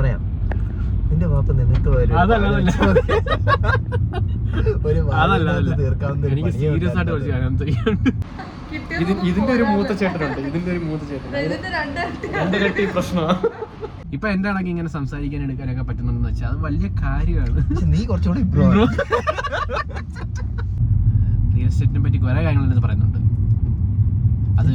പറയാം. നിന്റെ വാപ്പ നിനക്ക് ഒരു എനിക്ക് സീരിയസ് ആയിട്ട് കുറച്ച് കാര്യം ചെയ്യാനുണ്ട്. ഇതിന്റെ ഒരു മൂത്ത ചേട്ടനുണ്ട്, രണ്ടിരട്ടി പ്രശ്നമാണ്. ഇപ്പൊ എന്റെ ആണെങ്കിൽ ഇങ്ങനെ സംസാരിക്കാൻ എടുക്കാനൊക്കെ പറ്റുന്നുണ്ടെന്ന് വെച്ചാൽ അത് വലിയ കാര്യമാണ്. നീ കുറച്ചുകൂടി റിയൽ എസ്റ്റേറ്റിനെ പറ്റി കുറെ കാര്യങ്ങൾ പറയുന്നുണ്ട്. അത്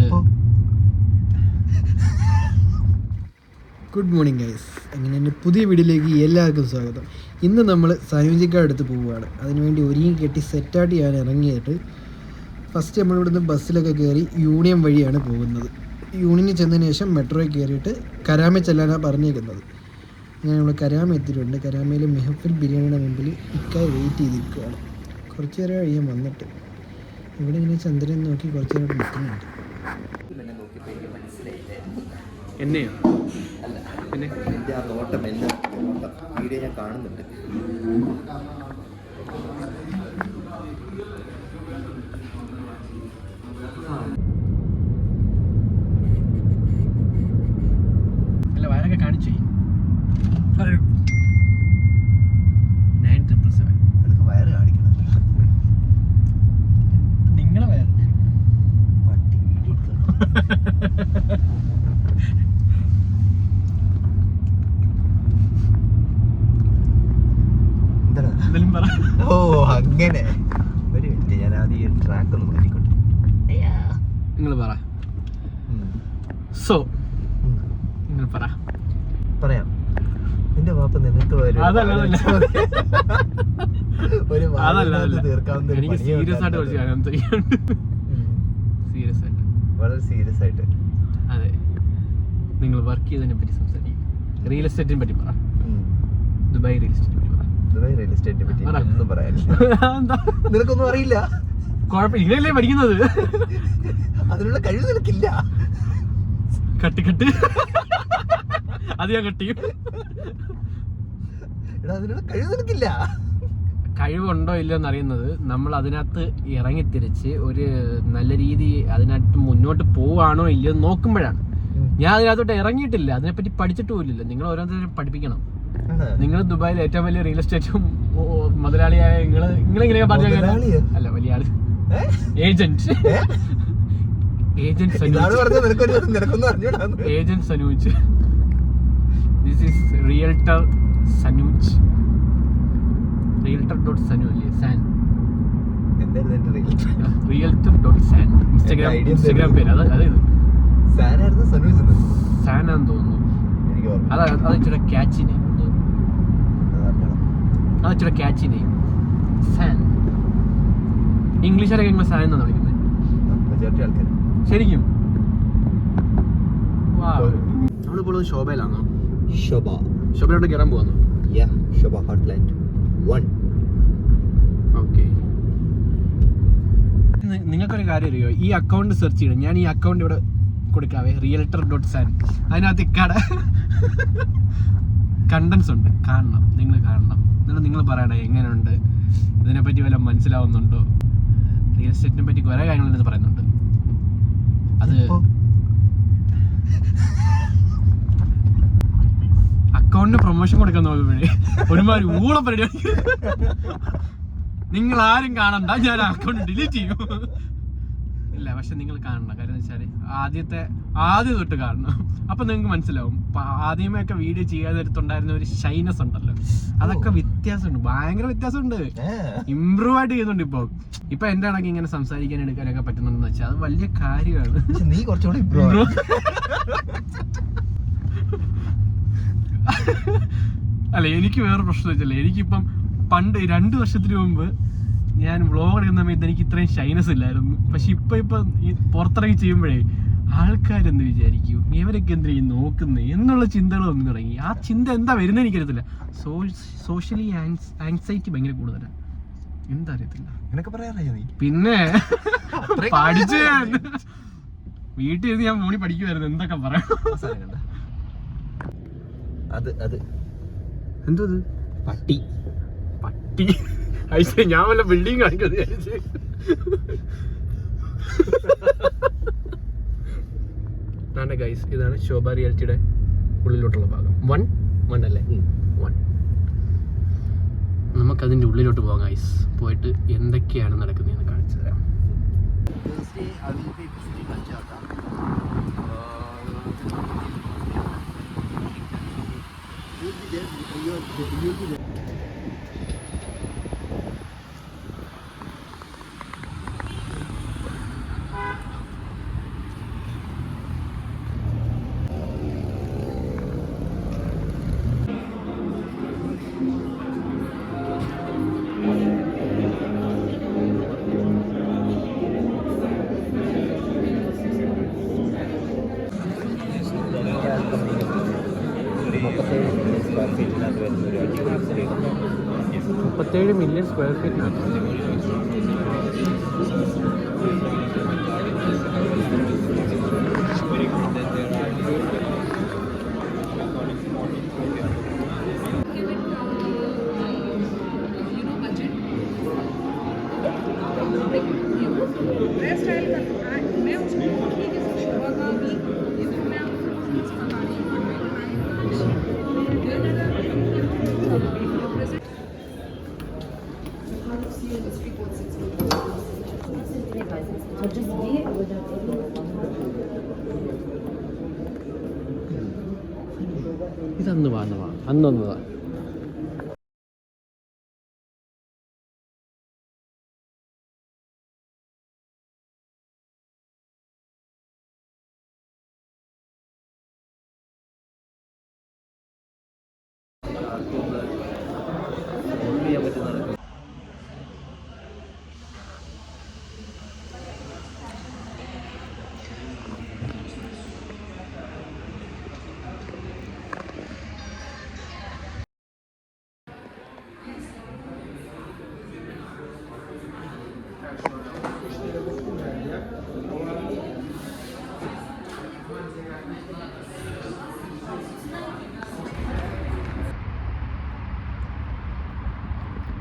ഗുഡ് മോർണിംഗ് ഗൈസ്. അങ്ങനെ എൻ്റെ പുതിയ വീഡിയോയിലേക്ക് എല്ലാവർക്കും സ്വാഗതം. ഇന്ന് നമ്മൾ സനൂജിക്കാട് അടുത്ത് പോവുകയാണ്. അതിനുവേണ്ടി ഒരുങ്ങി കെട്ടി സെറ്റായിട്ട് ഞാൻ ഇറങ്ങിയിട്ട് ഫസ്റ്റ് നമ്മളിവിടുന്ന് ബസ്സിലൊക്കെ കയറി യൂണിയൻ വഴിയാണ് പോകുന്നത്. യൂണിയനിൽ ചെന്നതിന് ശേഷം മെട്രോയിൽ കയറിയിട്ട് കരാമ ചെല്ലാനാണ് പറഞ്ഞേക്കുന്നത്. അങ്ങനെ നമ്മൾ കരാമ എത്തിയിട്ടുണ്ട്. കരാമയിൽ മെഹഫിൽ ബിരിയാണിയുടെ മുമ്പിൽ ഇക്കായി വെയിറ്റ് ചെയ്തിരിക്കുകയാണ്. കുറച്ച് നേരം കഴിയാൻ വന്നിട്ട് ഇവിടെ ഇങ്ങനെ ചന്ദ്രൻ നോക്കി കുറച്ച് നേരം നിൽക്കുന്നുണ്ട്. എന്നെയോ? പിന്നെ നോട്ടം എല്ലാം വീഡിയോ ഞാൻ കാണുന്നുണ്ട്. അല്ല വയറൊക്കെ കാണിച്ചു 9777. നിനക്ക് വയറ് കാണിക്കണം. നിങ്ങളെ വയറ് പട്ടി ഓ അങ്ങനെ ഒരു മിനിറ്റ്, ഞാൻ ആദ്യം ട്രാക്ക് ഒന്ന് മാറ്റിക്കോട്ടെ. നിങ്ങൾ പറ. സോ നിങ്ങൾ പറയാം. നിന്റെ വാപ്പ നിനക്ക് എനിക്ക് സീരിയസ് ആയിട്ട് കുറച്ച് കാര്യം ചെയ്യാനുണ്ട്. വളരെ സീരിയസ് ആയിട്ട്. അതെ, നിങ്ങൾ വർക്ക് ചെയ്തതിനെ പറ്റി സംസാരിക്കും. റിയൽ എസ്റ്റേറ്റിനെ പറ്റി പറ. ദുബായ് റിയൽ എസ്റ്റേറ്റിനെ പറ്റി പറ. ദുബായ് റിയൽ എസ്റ്റേറ്റിനെ പറ്റി ഒന്നും പറയാനില്ല. നിനക്കൊന്നും അറിയില്ല. കുഴപ്പമില്ല, ഇങ്ങനെയല്ലേ പഠിക്കുന്നത്. അതിനുള്ള കഴിവ് നിനക്കില്ല. കട്ട് അത് ഞാൻ കട്ടിയും. അതിനുള്ള കഴിവ് നിനക്കില്ല. കഴിവുണ്ടോ ഇല്ലയോ എന്നറിയുന്നത് നമ്മൾ അതിനകത്ത് ഇറങ്ങിത്തിരിച്ച് ഒരു നല്ല രീതി അതിനകത്ത് മുന്നോട്ട് പോവാണോ ഇല്ലയോ നോക്കുമ്പോഴാണ്. ഞാൻ അതിനകത്തോട്ട് ഇറങ്ങിയിട്ടില്ല, അതിനെപ്പറ്റി പഠിച്ചിട്ട് പോലില്ല. നിങ്ങൾ ഓരോരുത്തരും പഠിപ്പിക്കണം. നിങ്ങൾ ദുബായിൽ ഏറ്റവും വലിയ റിയൽ എസ്റ്റേറ്റും മുതലാളിയായ നിങ്ങളെങ്ങനെയാ പറഞ്ഞ അല്ല വലിയ ആള് agent Sanooj. This is realtor Sanooj. realtor.sanu അല്ലേ? സാൻ realtor.san ഇൻസ്റ്റാഗ്രാം പേര്. അതായത് സാനാന്ന് തോന്നുന്നു. അത് ഇച്ചിരി ക്യാച്ചി നെയിം. സാൻ. ഇംഗ്ലീഷുകാരൊക്കെ നിങ്ങൾ സാൻ എന്നാണ് വിളിക്കുന്നത് ശരിക്കും? നമ്മളിപ്പോൾ ശോഭയിലാണോ? ശോഭയിലോട്ട് കയറാൻ പോകുന്നു. ഓക്കെ, നിങ്ങൾക്കൊരു കാര്യം അറിയോ? ഈ അക്കൗണ്ട് സെർച്ച് ചെയ്യണം. ഞാൻ ഈ അക്കൗണ്ട് ഇവിടെ കൊടുക്കാവേ, realtor.san. അതിനകത്ത് ഇക്കാടെ കണ്ടന്റ്സ് ഉണ്ട്, കാണണം. നിങ്ങൾ കാണണം, എന്നിട്ട് നിങ്ങൾ പറയണേ എങ്ങനെയുണ്ട്, ഇതിനെപ്പറ്റി വല്ല മനസ്സിലാവുന്നുണ്ടോ. റിയൽ എസ്റ്റേറ്റിനെ പറ്റി കുറെ കാര്യങ്ങൾ പറയുന്നുണ്ട്. അത് അക്കൗണ്ടിന് പ്രൊമോഷൻ കൊടുക്കാൻ നോക്കുമ്പോഴേ ഒരുമാതിരി ഊള പരിപാടി. നിങ്ങൾ ആരും കാണണ്ട, ഞാൻ അക്കൗണ്ട് ഡിലീറ്റ് ചെയ്യും. ഇല്ല, പക്ഷെ നിങ്ങൾ കാണണം. കാര്യം എന്ന് വെച്ചാൽ ആദ്യം തൊട്ട് കാണണം. അപ്പൊ നിങ്ങൾക്ക് മനസ്സിലാവും. ആദ്യമൊക്കെ വീഡിയോ ചെയ്യാൻ നേരത്തുണ്ടായിരുന്ന ഒരു ഷൈനസ് ഉണ്ടല്ലോ, അതൊക്കെ വ്യത്യാസമുണ്ട്, ഭയങ്കര വ്യത്യാസമുണ്ട്. ഇമ്പ്രൂവ് ആയിട്ട് ചെയ്യുന്നുണ്ട്. ഇപ്പൊ എന്റെ ആണെങ്കിൽ ഇങ്ങനെ സംസാരിക്കാൻ എടുക്കാനൊക്കെ പറ്റുന്നുണ്ടെന്ന് വെച്ചാൽ അത് വലിയ കാര്യമാണ്. നീ കുറച്ചുകൂടി അല്ല, എനിക്ക് വേറെ പ്രശ്നം വെച്ചല്ലേ, എനിക്കിപ്പം പണ്ട് 2 വർഷത്തിന് മുമ്പ് ഞാൻ വ്ളോഗ് എടുക്കുന്ന സമയത്ത് എനിക്ക് ഇത്രയും ഷൈനസ് ഇല്ലായിരുന്നു. പക്ഷെ ഇപ്പൊ ഈ പുറത്തിറങ്ങി ചെയ്യുമ്പോഴേ ആൾക്കാരെന്ത് വിചാരിക്കും, ഇവരൊക്കെ എന്തിനാ നോക്കുന്നത് എന്നുള്ള ചിന്തകൾ വന്നു തുടങ്ങി. ആ ചിന്ത എന്താ വരുന്നത് എനിക്കറിയത്തില്ല. സോഷ്യലി ആങ്സൈറ്റി ഭയങ്കര കൂടുതലാണ്. എന്താ അറിയത്തില്ല. പിന്നെ പഠിച്ചു വീട്ടിൽ ഇരുന്ന് ഞാൻ മോണി പഠിക്കുമായിരുന്നു. എന്തൊക്കെ പറയാം. എന്തോ പട്ടി ഞാൻ വല്ല ബിൽഡിങ് കാണിക്കുന്നത് വിചാരിച്ച്. ഗൈസ്, ഇതാണ് ശോഭ റിയാലിറ്റിയുടെ ഉള്ളിലോട്ടുള്ള ഭാഗം. 1 1 അല്ലേ? 1. നമുക്കതിൻ്റെ ഉള്ളിലോട്ട് പോകാം ഗൈസ്. പോയിട്ട് എന്തൊക്കെയാണ് നടക്കുന്നതെന്ന് കാണിച്ചു തരാം. $37 million സ്ക്വയർ ഫീറ്റിനകത്ത്. ഇതന്ന് വന്നതാ, അന്ന് വന്നതാ.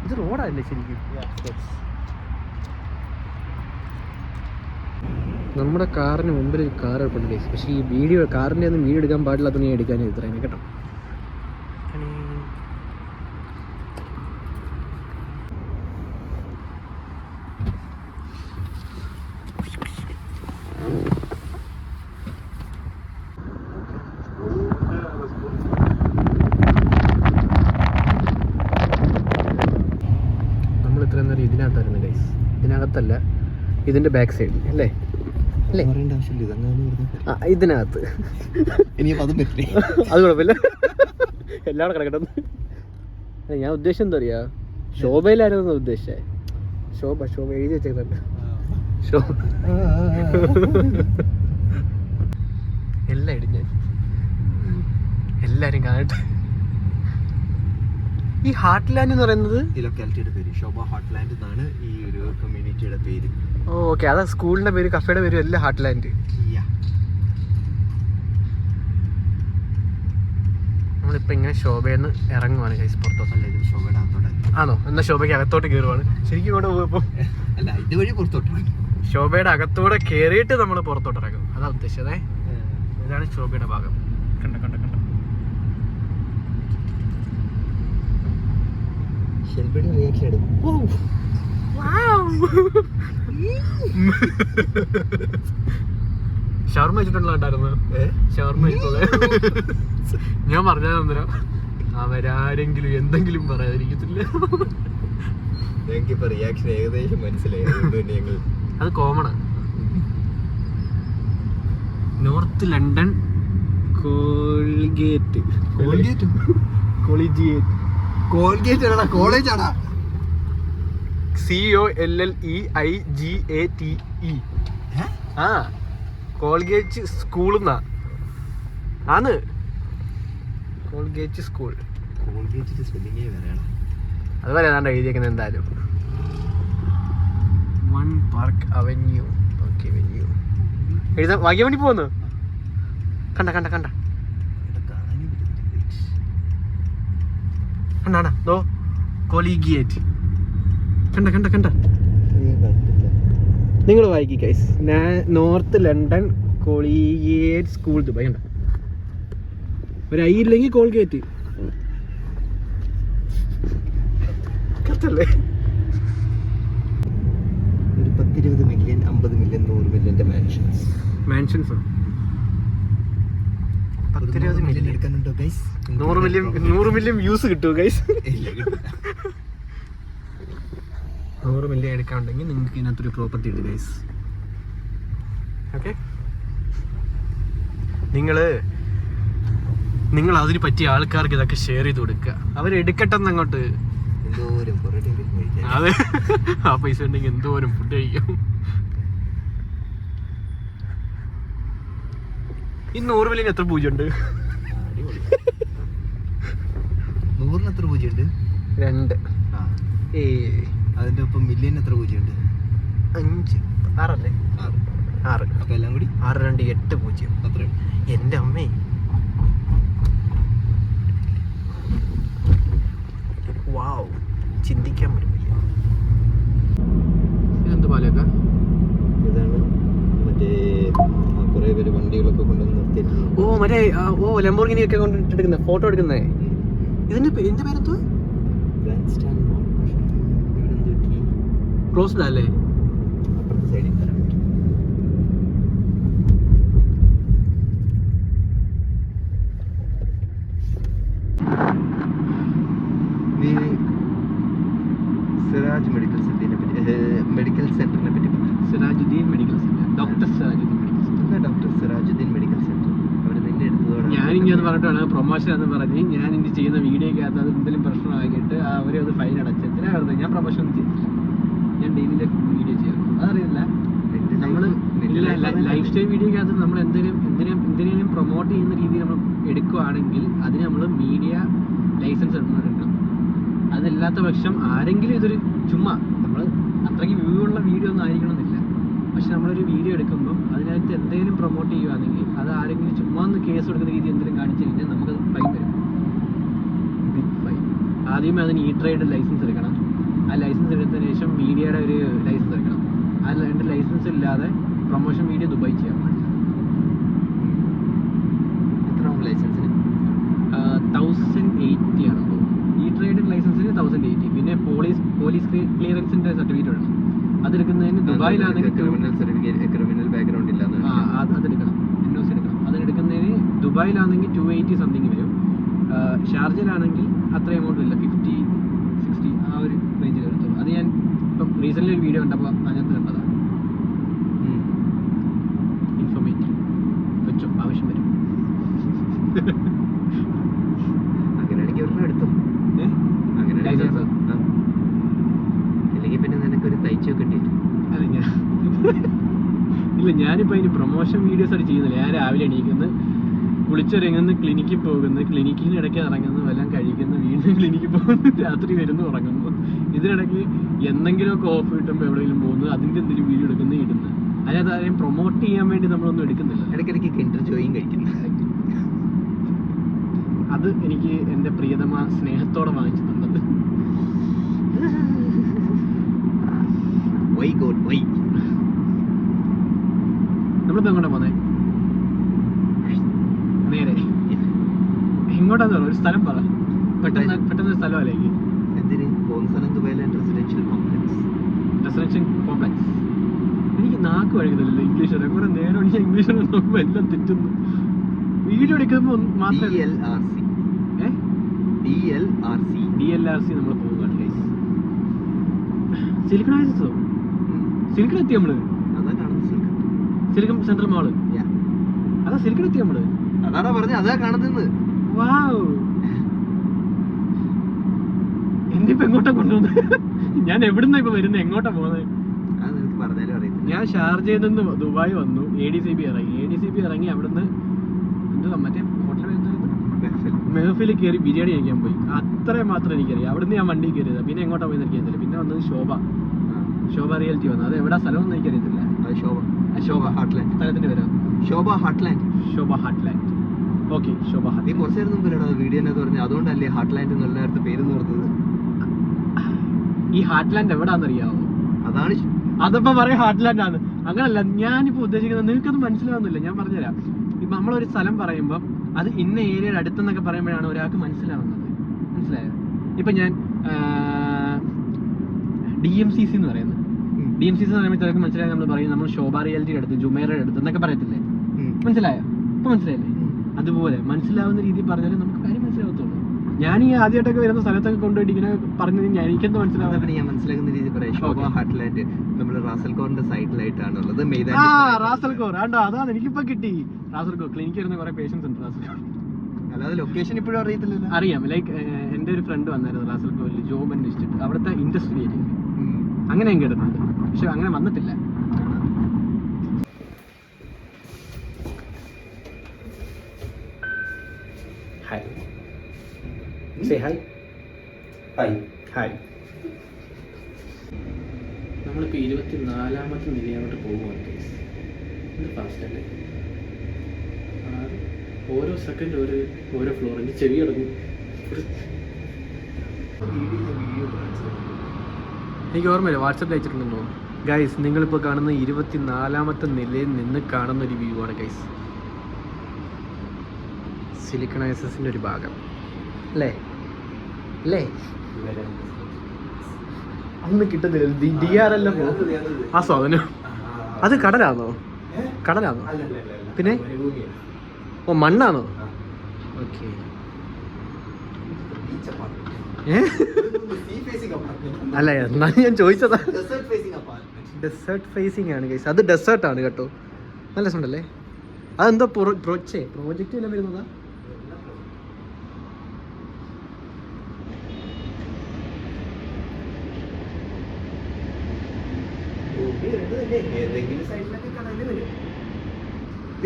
ഇത് റോഡല്ലേ ശരിക്കും? നമ്മുടെ കാറിന് മുമ്പിൽ ഒരു കാർ എടുപ്പുണ്ട്. പക്ഷേ ഈ വീഡിയോ കാറിൻ്റെ ഒന്നും വീഡിയോ എടുക്കാൻ പാടില്ലാത്ത ഞാൻ എടുക്കാൻ ഇത്രയും കേട്ടോ. ഇതിനകത്തായിരുന്നു ഗൈസ്, ഇതിനകത്തല്ല, ഇതിന്റെ ബാക്ക് സൈഡിൽ അല്ലേ? അല്ലേ? ആ ഇതിനകത്ത്. അത് കുഴപ്പമില്ല, എല്ലാവരും കിടക്കട്ടെ. ഞാൻ ഉദ്ദേശം എന്താ പറയാ, ശോഭയിലായിരുന്നു ഉദ്ദേശിച്ചേ. ശോഭ എഴുതി വെച്ചേക്കുന്നുണ്ട്. എല്ലാം ഇടിഞ്ഞ എല്ലാരും കാണട്ടെ. ഈ ഹാർട്ട് ലാൻഡ് എന്ന് പറയുന്നത് ഈ ലൊക്കാലിറ്റിയുടെ പേര് ശോഭ ഹാർട്ട് ലാൻഡ് എന്നാണ് ഈ ഒരു കമ്മ്യൂണിറ്റിയുടെ പേര്. ഓക്കെ, അതാ സ്കൂളിന്റെ പേര്, കഫേയുടെ പേര് എല്ലാം ഹാർട്ട് ലാൻഡ്. നമ്മളിപ്പോ ഇങ്ങനെ ശോഭയെന്ന് ഇറങ്ങുവാണ് ഗൈസ് പുറത്തോട്ടല്ല. ഇത് ശോഭയുടെ അകത്തോട്ട് ആണോ? എന്നാ ശോഭയ്ക്ക് അകത്തോട്ട് കയറുവാണ് ശരിക്കും. ഇവിടെ പോയപ്പോ അല്ല, ഇതുവഴി പുറത്തോട്ട് ശോഭയുടെ അകത്തോടെ കയറിയിട്ട് നമ്മൾ പുറത്തോട്ട് ഇറങ്ങും. അതാ ഉദ്ദേശിച്ചതേ. ഇതാണ് ശോഭയുടെ ഭാഗം. കണ്ട കണ്ട കണ്ട ഷവർമ വെച്ചിട്ടുണ്ടായിരുന്നു. ഷവർമ ഞാൻ പറഞ്ഞത് അന്നേരം അവരാരെങ്കിലും എന്തെങ്കിലും പറയാതിരിക്കത്തില്ല. ഞങ്ങൾക്കിപ്പോ റിയാക്ഷൻ ഏകദേശം മനസ്സിലായി. അത് കോമണാ. നോർത്ത് ലണ്ടൻ കോൾഗേറ്റ് കോളേജാണ്. COLLEIGATE. ആ കോൾഗേറ്റ് സ്കൂൾ എന്നാ ആണ്. Colgate school. അതുപോലെ ഏതാണ്ട് എഴുതിയേക്കുന്നത്. എന്തായാലും 1 പാർക്ക് അവന്യൂ. ഓക്കെ, അവന്യൂ എഴുതാൻ വാങ്ങിയ വേണ്ടി പോന്നു. കണ്ട കണ്ട കണ്ട കണ്ടാ ദോ കോളിഗേറ്റ്. കണ്ട കണ്ട കണ്ട നിങ്ങൾ വായിക്കി guys. North London collegiate school Dubai. കണ്ട ഒരു ഐ ഇല്ലെങ്കിൽ കോൾഗേറ്റ്. കറക്റ്റല്ലേ? ഒരു 10-20 മില്യൺ 50 മില്യൺ 100 മില്യൻ്റെ മാൻഷൻസ്. മാൻഷൻസോ? 10-20 മില്യൺ എടുക്കാനുണ്ടോ ഗൈസ്? 100 മില്യൺ വ്യൂസ് കിട്ടുമോ ഗൈസ്? 100 മില്യൺ എടുക്കാനുണ്ടെങ്കിൽ നിങ്ങൾക്ക് ഇതിനകത്തൊരു പ്രോപ്പർട്ടി ഉണ്ട് ഗൈസ്. ഓക്കെ, നിങ്ങൾ അതിന് പറ്റിയ ആൾക്കാർക്ക് ഇതൊക്കെ ഷെയർ ചെയ്ത് കൊടുക്കുക. അവരെടുക്കട്ടെന്ന് അങ്ങോട്ട്. എന്തോരം അതെ, ആ പൈസ ഉണ്ടെങ്കിൽ എന്തോരം ഫുഡ് കഴിക്കും. ഈ 100 മില്യൺ എത്ര പൂജ്യം ഉണ്ട്? 100 എത്ര പൂജ്യം ഉണ്ട്? 2. അതിന്റെ ഒപ്പം മില്യൺ എത്ര പൂജ്യം ഉണ്ട്? 5, 6 അല്ലേ? 6. അപ്പൊ എല്ലാം കൂടി 6, 2, 8 പൂജ്യം. അത്രേ. എന്റെ അമ്മേ, വാവ്, ചിന്തിക്കാൻ പറ്റും. ഇതെന്ത് പാലൊക്കെ? ഇതാണ് മറ്റേ കുറെ പേര് വണ്ടികളൊക്കെ കൊണ്ടുവന്ന് നിർത്തിയിട്ടുണ്ട്. മറ്റേ ലംബോർഗിനി ഒക്കെ കൊണ്ടിട്ടെടുക്കുന്ന ഫോട്ടോ എടുക്കുന്നേ. ഇതിന്റെ പേരെന്തോ? ക്ലോസ്ഡ് അല്ലേ? അപ്പുറത്തെ സൈഡിൽ തരാം. നീ സിറാജ് മെഡിക്കൽ സെന്ററിനെ പറ്റി Sirajuddin medical centre. Doctor Sirajuddin medical centre. Doctor Sirajuddin medical centre. അവർ നിന്നെ എടുത്തതോടെ ഞാനിങ്ങനെ പറഞ്ഞിട്ടാണ് പ്രൊമോഷൻ എന്ന് പറഞ്ഞ് ഞാൻ ഇനി ചെയ്യുന്ന വീഡിയോക്കകത്ത് അത് എന്തെങ്കിലും പ്രശ്നമാക്കിയിട്ട് അവരെ അത് ഫൈൻ അടച്ച് എത്ര വെറുതെ. ഞാൻ പ്രൊമോഷൻ ഒന്നും ചെയ്തിട്ടില്ല. ഞാൻ ഡെയിലി വീഡിയോ ചെയ്യാറുണ്ട്. അതറിയില്ല, നമ്മൾ ലൈഫ് സ്റ്റൈൽ വീഡിയോക്കകത്ത് നമ്മൾ എന്തിനേലും പ്രൊമോട്ട് ചെയ്യുന്ന രീതി നമ്മൾ എടുക്കുകയാണെങ്കിൽ അതിന് നമ്മൾ മീഡിയ ലൈസൻസ് എടുക്കണം. അതല്ലാത്ത പക്ഷം ആരെങ്കിലും ഇതൊരു ചുമ്മാ നമ്മൾ അത്രയ്ക്ക് വ്യൂ ഉള്ള വീഡിയോ ഒന്നും ആയിരിക്കണമെന്നില്ല. പക്ഷെ നമ്മളൊരു വീഡിയോ എടുക്കുമ്പം അതിനകത്ത് എന്തെങ്കിലും പ്രൊമോട്ട് ചെയ്യുകയാണെങ്കിൽ അത് ആരെങ്കിലും ചുമ്മാ ഒന്ന് കേസ് കൊടുക്കുന്ന രീതി എന്തെങ്കിലും കാണിച്ചു കഴിഞ്ഞാൽ നമുക്കത് ഫൈൻ വരും. Big fine. ആദ്യമേ അതിന് ട്രേഡ് ലൈസൻസ് എടുക്കണം. ആ ലൈസൻസ് എടുത്തതിന് ശേഷം മീഡിയയുടെ ഒരു ലൈസൻസ് എടുക്കണം. ആ 2 ലൈസൻസ് ഇല്ലാതെ പ്രൊമോഷൻ വീഡിയോ ദുബായ് ചെയ്യാൻ പാടില്ല. എത്ര ലൈസൻസിന്? 1080 ആണ് ട്രേഡ് ലൈസൻസിന് 1080. പിന്നെ പോലീസ് ക്ലിയറൻസിന്റെ സർട്ടിഫിക്കറ്റ് വേണം. അതെടുക്കുന്നതിന് ദുബായിലാണെങ്കിൽ ക്രിമിനൽ ബാക്ക്ഗ്രൗണ്ട് ഇല്ലാന്ന് അതെടുക്കണം. NOC എടുക്കണം. അതെടുക്കുന്നതിന് ദുബായിലാണെങ്കിൽ 280 സംതിങ് വരും. ഷാർജയിലാണെങ്കിൽ അത്ര എമൗണ്ട് ഇല്ല, 50-60 ആ ഒരു റേഞ്ചിൽ എടുത്തുള്ളൂ. അത് ഞാൻ ഇപ്പം റീസെൻ്റ്ലി ഒരു വീഡിയോ കണ്ടപ്പോൾ അതിനകത്ത് കണ്ടതാണ്. ഇൻഫോർമേറ്റീവ് വെച്ചോ, ആവശ്യം വരും. അങ്ങനെയാണെങ്കിൽ ഒരെണ്ണം എടുത്തോ. ലൈസൻസ് അല്ലെങ്കിൽ പിന്നെ നിനക്കൊരു തയ്ച്ചൊക്കെ ഉണ്ട്. അല്ല ഞാനിപ്പോൾ അതിന് പ്രൊമോഷൻ വീഡിയോസ് ആയിട്ട് ചെയ്യുന്നില്ല. ഞാൻ രാവിലെ എണീക്കുന്നു, കുളിച്ചൊരുങ്ങുന്നു, ക്ലിനിക്കിൽ പോകുന്നു, ക്ലിനിക്കിന് ഇടയ്ക്ക് ഇറങ്ങുന്നു, എല്ലാം കഴിക്കുന്നു, വീണ്ടും ക്ലിനിക്കിൽ പോകുന്നു, രാത്രി വരുന്നു, ഉറങ്ങുന്നു. ഇതിനിടയ്ക്ക് എന്തെങ്കിലുമൊക്കെ ഓഫ് കിട്ടുമ്പോൾ എവിടെയെങ്കിലും പോകുന്നു, അതിൻ്റെ എന്തെങ്കിലും വീഡിയോ എടുക്കുന്നു, ഇടുന്നു. അതിനകത്ത് ആരെയും പ്രൊമോട്ട് ചെയ്യാൻ വേണ്ടി നമ്മളൊന്നും എടുക്കുന്നില്ല. ഇടയ്ക്കിടയ്ക്ക് കിൻഡർ ജോയും കഴിക്കുന്നു. അത് എനിക്ക് എൻ്റെ പ്രിയതമ സ്നേഹത്തോടെ വാങ്ങിച്ചു തന്നത്. നമ്മളിപ്പോ എങ്ങോട്ടാ പോന്നെ? നേരെ എങ്ങോട്ടാന്ന് പറ, ഒരു സ്ഥലം പറ. പെട്ടെന്ന് ഒരു സ്ഥലം അല്ലേക്ക്. എന്തിന് പോകുന്ന സ്ഥലം? ദുബായിലെ റെസിഡൻഷ്യൽ കോംപ്ലക്സ്. എനിക്ക് നാക്ക് വഴങ്ങുന്നില്ലല്ലോ ഇംഗ്ലീഷ്. കുറെ നേരം ഞാൻ ഇംഗ്ലീഷ് നോക്കുമ്പോൾ എല്ലാം തെറ്റുന്നു. വീഡിയോ എടുക്കുമ്പോൾ മാത്രമേ DLRC നമ്മൾ പോവുകയാണ് ഗൈസ്. സിലിക്കൺ ഓയസിസോ? സിലിക്കൺ എത്തി നമ്മള്. Silicon central mall. അതാ സിലിക്കൺ എത്തി നമ്മള്. അതാണോ പറഞ്ഞത്? അതാ കാണുന്നത്. വാവ്, എന്നിപ്പോ എങ്ങോട്ടാ കൊണ്ടുവന്നത്? ഞാൻ എവിടുന്നാ ഇപ്പൊ വരുന്നത്? എങ്ങോട്ടാ പോകുന്നത്? ഞാൻ ഷാർജയിൽ നിന്ന് ദുബായ് വന്നു, ADCB ഇറങ്ങി അവിടുന്ന് എന്തുവാ മറ്റേ ഹോട്ടൽ മെഹഫിൽ കയറി ബിരിയാണി കഴിക്കാൻ പോയി. അത്രയും മാത്രം എനിക്കറിയാം. അവിടുന്ന് ഞാൻ വണ്ടി കയറിയത്. പിന്നെ എങ്ങോട്ടാ പോയി എനിക്കറിയത്തില്ല. പിന്നെ വന്നത് ശോഭ റിയാലിറ്റി വന്നു. അത് എവിടെ സ്ഥലമൊന്നും എനിക്കറിയത്തില്ല. ശോഭ ഹാർട്ട്ലാൻഡ് സ്ഥലത്തിന്റെ പേര്. ശോഭ ഹാർട്ട്ലാൻഡ്. ഓക്കെ, ശോഭ ഹാർട്ട്ലാൻഡ്. നീ കുറച്ചു നേരം മുമ്പിലാണ് വീഡിയോ പറഞ്ഞു. അതുകൊണ്ടല്ലേ ഹാർട്ട്ലാൻഡ് എന്നുള്ള നേരത്തെ പേര് പറഞ്ഞത്. ഈ ഹാർട്ട്ലാൻഡ് എവിടാന്നറിയാവോ? അതാണ് അതപ്പോ പറയാം ഹാർട്ട്ലാൻഡ് ആണ്. അങ്ങനല്ല ഞാനിപ്പോ ഉദ്ദേശിക്കുന്നത്. നിനക്കത് മനസ്സിലാവുന്നില്ല. ഞാൻ പറഞ്ഞുതരാം. ഇപ്പൊ നമ്മളൊരു സ്ഥലം പറയുമ്പോൾ അത് ഇന്ന ഏരിയയുടെ അടുത്തെന്നൊക്കെ പറയുമ്പോഴാണ് ഒരാൾക്ക് മനസ്സിലാവുന്നത്. മനസ്സിലായോ? ഇപ്പം ഞാൻ DMCC എന്ന് പറയുന്നത്, DMCC എന്ന് പറയുമ്പോൾ ചിലർക്ക് മനസ്സിലായി നമ്മൾ പറയും നമ്മൾ ശോഭ റിയാലിറ്റിയുടെ അടുത്ത്, ജുമേറയുടെ അടുത്ത് എന്നൊക്കെ പറയത്തില്ലേ? മനസ്സിലായോ? ഇപ്പം മനസ്സിലായില്ലേ? അതുപോലെ മനസ്സിലാവുന്ന രീതിയിൽ പറഞ്ഞാലേ നമുക്ക് കാര്യം മനസ്സിലാവത്തുള്ളൂ. ഞാൻ ഈ ആദ്യമായിട്ടൊക്കെ വരുന്ന സ്ഥലത്തൊക്കെ കൊണ്ടുപോയിട്ട് ഇങ്ങനെ പറഞ്ഞത് എനിക്കെന്താ മനസ്സിലാവുന്നത്? ഞാൻ മനസ്സിലാക്കുന്ന രീതി പറയാം. ശോഭ ഹാർട്ട്ലാൻഡ് നമ്മൾ റാസൽകോറിന്റെ സൈഡിലായിട്ടാണുള്ളത്. റാസൽകോർ അതാണ് എനിക്കിപ്പോ കിട്ടി. റാസൽകോർ ക്ലിനിക്ക് വരുന്ന കുറെ പേഷ്യൻസ് ഉണ്ട് റാസൽകോർ. അല്ലാതെ ലൊക്കേഷൻ ഇപ്പോഴും അറിയത്തില്ലല്ലോ. അറിയാം. ലൈക്ക് എൻ്റെ ഒരു ഫ്രണ്ട് വന്നായിരുന്നു റാസൽകോറിൽ ജോബ് അന്വേഷിച്ചിട്ട്. അവിടുത്തെ ഇൻഡസ്ട്രി ഏരിയയിൽ അങ്ങനെ ഞാൻ കേട്ടിട്ടുണ്ട്, പക്ഷെ അങ്ങനെ വന്നിട്ടില്ല. Hi, say hi. Hi hi. നമ്മളിപ്പോൾ 24ാമത്തെ നിലയോട്ട് പോകുവാണ്. ഇത് ഫാസ്റ്റ് അല്ലേ? ഓരോ സെക്കൻഡ് ഓരോ ഫ്ലോർ. എൻ്റെ ചെവി അടങ്ങും. എനിക്ക് ഓർമ്മയില്ല, വാട്സപ്പിൽ അയച്ചിട്ടുണ്ടെന്ന് തോന്നുന്നു. ഗൈസ്, നിങ്ങളിപ്പോൾ കാണുന്ന 24ാമത്തെ നിലയിൽ നിന്ന് കാണുന്ന ഒരു വ്യൂ ആണ് ഗൈസ്. സിലിക്കൺ ഐസസിൻ്റെ ഒരു ഭാഗം അല്ലേ? അല്ലേ? അതൊന്നും കിട്ടുന്നില്ല. DRL ആ സാധനം അത് കടലാണോ? കടലാണോ? പിന്നെ ഓ മണ്ണാണോ? ഓക്കെ. അല്ല, എന്നാലും ഞാൻ ചോദിച്ചതാ. ഡെസേർട്ട് ഫേസിംഗ് ആണ് ഗൈസ്. അത് ഡെസേർട്ടാണ് കേട്ടോ. നല്ല രസമുണ്ടല്ലേ? അതെന്തോ പ്രോജക്റ്റ് എല്ലാം വരുന്നതാ.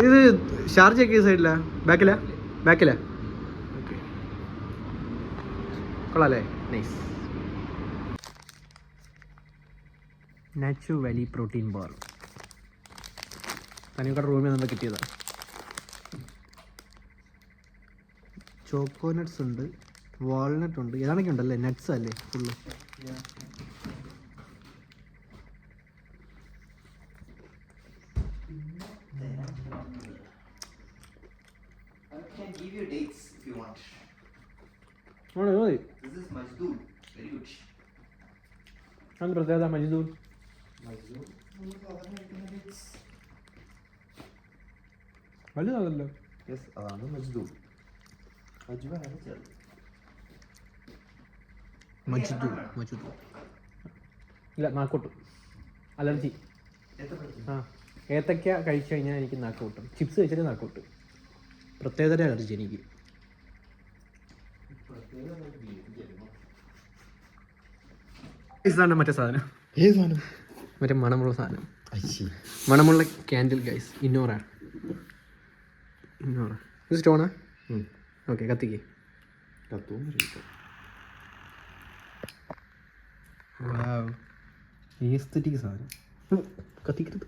ഇത് ഷാർജ ഒക്കെ സൈഡിലാ? ബാക്കിലാ? ഓക്കെ, കൊള്ളാല്ലേ? നൈസ്. നാച്ചു വാലി പ്രോട്ടീൻ ബാർ തനിക്കടെ റൂമിൽ നിന്ന് കിട്ടിയതാണ്. ചോക്കോനട്ട്സ് ഉണ്ട്, വാൾനട്ട് ഉണ്ട്, ഏതാണൊക്കെ ഉണ്ടല്ലേ? നട്ട്സ് അല്ലേ ഫുള്ള്? പ്രത്യേകത മജ്ദൂർ വലുതാണല്ലോ. ഇല്ല, നാക്കോട്ടും അലർജി. ആ, ഏത്തക്ക കഴിച്ചു കഴിഞ്ഞാൽ എനിക്ക് നാക്കോട്ടും. ചിപ്സ് കഴിച്ചാൽ നാക്കോട്ട്. പ്രത്യേകത അലർജി എനിക്ക്. ഇതാണ് മറ്റേ സാധനം. ഏത് സാധനം? മറ്റേ മണമുള്ള സാധനം, മണമുള്ള ക്യാൻഡിൽ ഗൈസ്. ഇന്നോറ ഇത് സ്റ്റോണാ? ഓക്കെ, കത്തിക്ക്. ഏസ്തെറ്റിക് സാധനം. കത്തിക്കരുത്.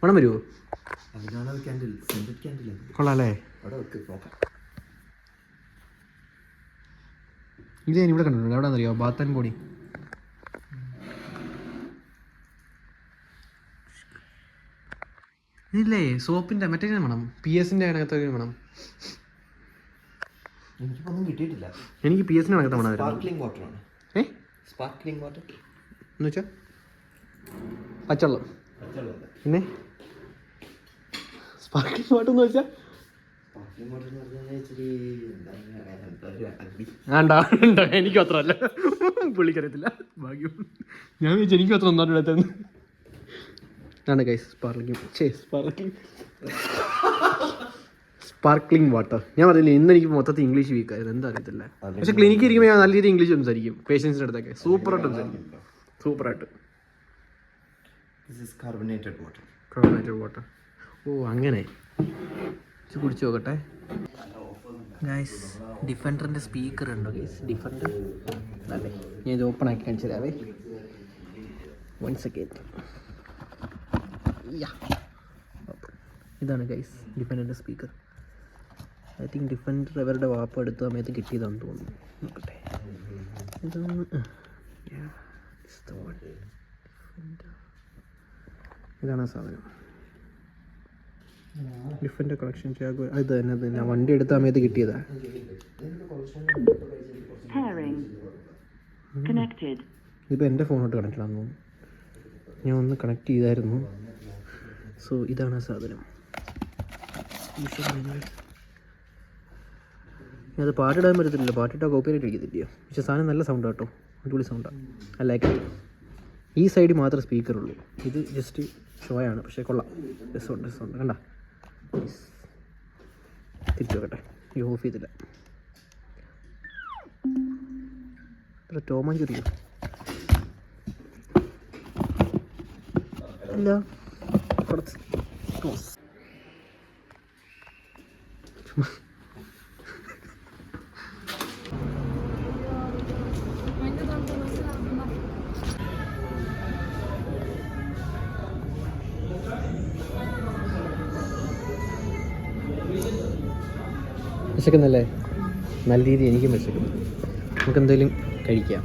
മണം വരുമോ? കൊള്ളാല്ലേ? ഇത് ഞാൻ ഇവിടെ കണ്ടിട്ടുണ്ട്. എവിടെയാണെന്നറിയോ? Bath and body. ഇല്ലേ, സോപ്പിന്റെ മറ്റേ മണം, PS-ന്റെ അതിനകത്ത് മണം. എനിക്കൊന്നും കിട്ടിയിട്ടില്ല. എനിക്ക് PS-ന്റെ അതിനകത്ത് മണം. സ്പാർക്ലിംഗ് വാട്ടർ ആണ്. സ്പാർക്ലിംഗ് വാട്ടർ എന്ന് വെച്ചാൽ പച്ചവെള്ളം. പിന്നെ സ്പാർക്ലിംഗ് വാട്ടർ എന്ന് വെച്ചാൽ ഉണ്ടോ? എനിക്കും അത്ര അല്ല, പുള്ളിക്കറിയത്തില്ല. ഭാഗ്യം. ഞാൻ വിചാരിച്ചു എനിക്കും അത്ര ഒന്നായിട്ട് എടുത്തെന്ന്. ആണ് ഗൈസ് സ്പാർക്ലിംഗ് വാട്ടർ. ഞാൻ പറഞ്ഞില്ലേ, ഇന്ന് എനിക്ക് മൊത്തത്തിൽ ഇംഗ്ലീഷ് വീക്കായിരുന്നു, എന്താ അറിയത്തില്ല. പക്ഷെ ക്ലിനിക്കിൽ ഇരിക്കുമ്പോൾ ഞാൻ നല്ല രീതിയിൽ ഇംഗ്ലീഷ് സംസാരിക്കും. പേഷ്യൻസിൻ്റെ അടുത്തൊക്കെ സൂപ്പറായിട്ട് സംസാരിക്കും. സൂപ്പറായിട്ട്. Carbonated water. ഓ, അങ്ങനെ കുടിച്ചു നോക്കട്ടെ ഗൈസ്. ഡിഫൻഡറിൻ്റെ സ്പീക്കർ ഉണ്ടോ ഗൈസ്? ഡിഫൻഡർ അല്ലേ? ഞാൻ ഇത് ഓപ്പൺ ആക്കി കാണിച്ചു തരാവേ. 1 സെക്കൻഡ്. ഇതാണ് ഗൈസ് ഡിഫൻഡറിൻ്റെ സ്പീക്കർ. ഐ തിങ്ക് ഡിഫൻഡർ അവരുടെ വാപ്പ എടുത്ത സമയത്ത് കിട്ടിയതാണെന്ന് തോന്നുന്നു. നോക്കട്ടെ. ഇതൊന്ന് ഇതാണ് സാധനം. Different collection Chaco. ഇത് തന്നെ വണ്ടി എടുത്ത സമയത്ത് കിട്ടിയതാ. ഇതിപ്പോൾ എൻ്റെ ഫോണോട്ട് കണക്ട് ആണെന്ന് തോന്നുന്നു. ഞാൻ ഒന്ന് കണക്ട് ചെയ്തായിരുന്നു. സോ ഇതാണ് ആ സാധനം. അത് പാട്ടിടാൻ പറ്റത്തില്ല. പാട്ടിട്ടാൽ കോപ്പിറൈറ്റ് അടിക്കത്തില്ലയോ. പക്ഷേ സാധനം നല്ല സൗണ്ട് കേട്ടോ, അടിപൊളി സൗണ്ടാണ്. I like it. ഈ സൈഡിൽ മാത്രമേ സ്പീക്കറുള്ളൂ. ഇത് ജസ്റ്റ് ഷോയാണ്, പക്ഷേ കൊള്ളാം. രസമുണ്ട് കണ്ട. തിരിച്ചു വെക്കട്ടെ, ഈ ഓഫ് ചെയ്തില്ല. ഇത്ര ടോമാഞ്ചുറിയോ അല്ല, കുറച്ച് ക്ലോസ്. വിശക്കുന്നല്ലേ? നല്ല രീതി എനിക്കും വിശക്കുന്നു. നമുക്ക് എന്തെങ്കിലും കഴിക്കാം.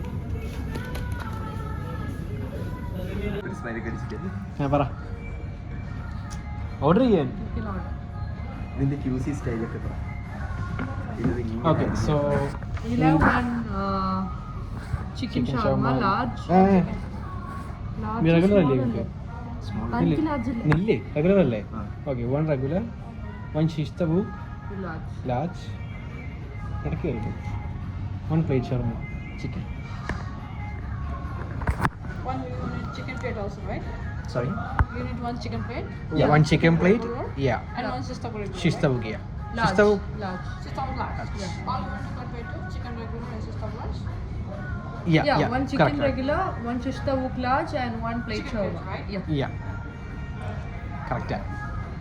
പറ, ഓർഡർ ചെയ്യാൻ. ഇതിന്റെ QC സ്റ്റൈലൊക്കെ പറ. Okay, so chicken shawarma large. Regular അല്ലേ? ഇല്ലേ, റെഗുലർ അല്ലേ? Okay, 1 regular, 1 shish tabuk large. ഇടയ്ക്ക് വരും 1 plate shawarma chicken. One chicken plate also, right? Sorry? You need 1 chicken plate? Yeah, 1 chicken plate. Yeah. And 1 shish tabuk. Shish tabuk, yeah. Large. Shish tabuk. Large. Shish tabuk large. Yeah. All you want to compare to chicken regular and shish tabuk large? Yeah, 1 chicken correct. regular, 1 shish tabuk large and 1 plate shawarma. Right? Yeah. Yeah. കറക്റ്റാണ്.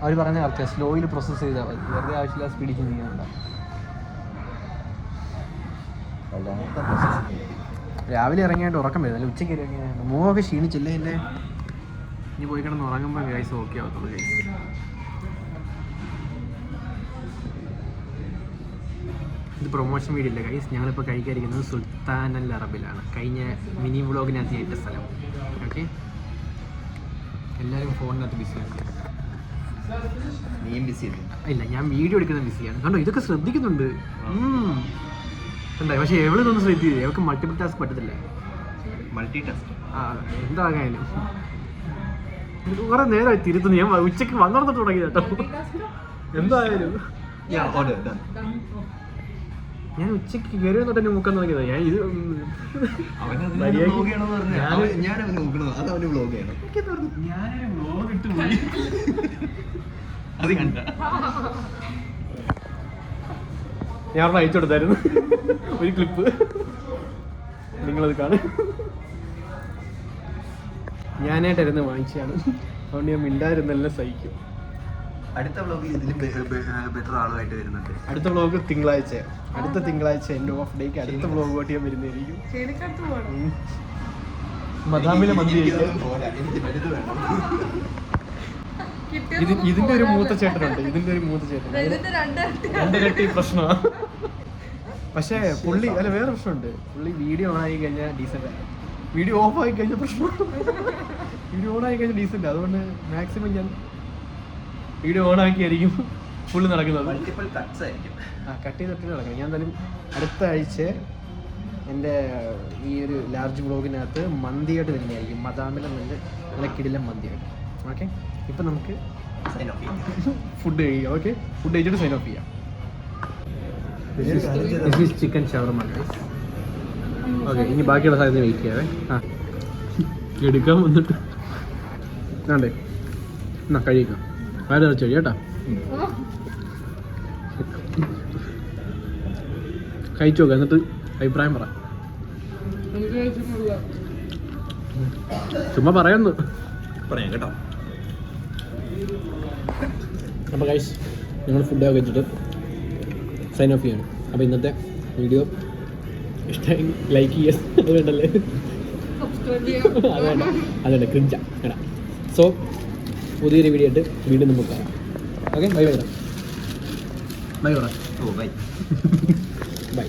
അവർ പറഞ്ഞ കറക്റ്റാണ്. സ്ലോയിൽ process ചെയ്താൽ മതി. വെറുതെ ആവശ്യമില്ല സ്പീഡിൽ ചെയ്യാനുണ്ട്. രാവിലെ ഇറങ്ങിയായിട്ട് ഉറക്കം വരുന്നില്ല. ഉച്ചയ്ക്ക് ഇറങ്ങിയാൽ മുഖമൊക്കെ ക്ഷീണിച്ചില്ലേ എൻ്റെ. ഇനി പോയി കിടന്ന് ഉറങ്ങുമ്പോൾ ഗൈസ് ഓക്കെ ആവത്തുള്ളൂ ഗൈസ്. ഇത് പ്രൊമോഷൻ വീഡിയോ ഇല്ല ഗൈസ്. ഞങ്ങളിപ്പോൾ കഴിക്കാതിരിക്കുന്നത് സുൽത്താൻ അൽ അറബിലാണ്. കഴിഞ്ഞ മിനി വ്ളോഗിനകത്ത് ഏറ്റ സ്ഥലം. ഓക്കെ, എല്ലാവരും ഫോണിനകത്ത് ബിസിയാണ്. നീയും ബിസി ഇല്ല, ഞാൻ വീഡിയോ എടുക്കുന്ന ബിസിയാണ്. കണ്ടോ, ഇതൊക്കെ ശ്രദ്ധിക്കുന്നുണ്ട്. ഉണ്ടായി, പക്ഷേ എവളൊന്നും ശ്രദ്ധിച്ചില്ല. അവൾക്ക് മൾട്ടിപ്പിൾ ടാസ്ക് പറ്റത്തില്ല. Multi task. ആ, എന്താകാനും കുറെ നേരമായി തിരുത്തുന്നു. ഞാൻ ഉച്ചയ്ക്ക് വന്നോർത്ത് തുടങ്ങി കേട്ടോ. എന്തായാലും ഞാൻ ഉച്ചയ്ക്ക് കയറി വന്നിട്ട് എന്നെ മുക്കാൻ തുടങ്ങിയതാ. ഞാൻ ഇത് ഞാനൊരു വ്ളോഗ് ഇട്ട് പോയി. അത് കണ്ട ഞാൻ അയച്ചു കൊടുത്തായിരുന്നു ഒരു ക്ലിപ്പ്. നിങ്ങളത് കാണും. ഞാനായിട്ടായിരുന്നു വാങ്ങിച്ചതാണ്. അതുകൊണ്ട് ഞാൻ മിണ്ടായിരുന്നെല്ലാം സഹിക്കും. അടുത്ത വ്ളോഗിൽ ഇതിലും ബെറ്റർ ആളുമായിട്ട് വരുന്നുണ്ട്. അടുത്ത വ്ളോഗ് തിങ്കളാഴ്ച. അടുത്ത തിങ്കളാഴ്ച എൻ്റെ ഓഫ് ഡേക്ക് അടുത്ത വ്ളോഗ് ആയിട്ട് ഞാൻ വരുന്നതായിരിക്കും. മദാമിലെ മന്തി കഴിക്കാം. എനിക്ക് വലുത് വേണം. ഇതിന്റെ ഒരു മൂത്ത ചേട്ടനുണ്ട്. ഇതിന്റെ ഒരു മൂത്ത ചേട്ടൻ രണ്ടിരട്ടി പ്രശ്നമാണ്. പക്ഷേ പുള്ളി അല്ല, വേറെ പ്രശ്നമുണ്ട്. പുള്ളി വീഡിയോ ഓൺ ആയി കഴിഞ്ഞാൽ ഡീസൻ്റ് ആണ്. വീഡിയോ ഓഫ് ആയി കഴിഞ്ഞാൽ പ്രശ്നം. വീഡിയോ ഓൺ ആയി കഴിഞ്ഞാൽ ഡീസൻ്റ്. അതുകൊണ്ട് മാക്സിമം ഞാൻ വീഡിയോ ഓൺ ആക്കിയായിരിക്കും ഫുള്ള് നടക്കുന്നത്. മൾട്ടിപ്പിൾ കട്ട്സ് ആയിരിക്കും. കട്ട് ചെയ്തിട്ട് നടക്കണം. ഞാൻ എന്തായാലും അടുത്ത ആഴ്ച എൻ്റെ ഈ ഒരു ലാർജ് വ്ളോഗിനകത്ത് മന്തിയായിട്ട് വരുന്നതായിരിക്കും. മദാമിലെ നല്ല കിടിലം മന്തിയായിട്ട്. ഓക്കെ, ഇപ്പം നമുക്ക് ഫുഡ് കഴിക്കാം. ഓക്കെ, ഫുഡ് കഴിച്ചിട്ട് സൈൻ ഓഫ് ചെയ്യാം. This is chicken shawarma. Okay, ഇനി ബാക്കിയുള്ള സാധനം വെയിറ്റ് ചെയ്യാവേ. എടുക്കാൻ വന്നിട്ട് വേണ്ടേ? എന്നാ കഴിക്കാം. വേറെ ഇറച്ചി കേട്ടാ. കഴിച്ചു നോക്കാം, എന്നിട്ട് അഭിപ്രായം പറ. ചുമ്മാ പറയാന്ന് പറയാം കേട്ടോ. അപ്പോൾ ഗൈസ്, ഞങ്ങൾ ഫുഡൊക്കെ കഴിച്ചിട്ട് സൈൻ ഓഫ് ചെയ്യണം. അപ്പോൾ ഇന്നത്തെ വീഡിയോ ഇഷ്ടമായി ലൈക്ക് ചെയ്യാൻ അത് വേണ്ടല്ലേ? അത് വേണ്ട, അതുകൊണ്ട് ക്രിഞ്ച കേടാ. സോ പുതിയൊരു വീഡിയോ ആയിട്ട് വീണ്ടും നമുക്ക് കാണാം. Okay, bye bye. ബൈ പറ. ഓ ബൈ. ബൈ.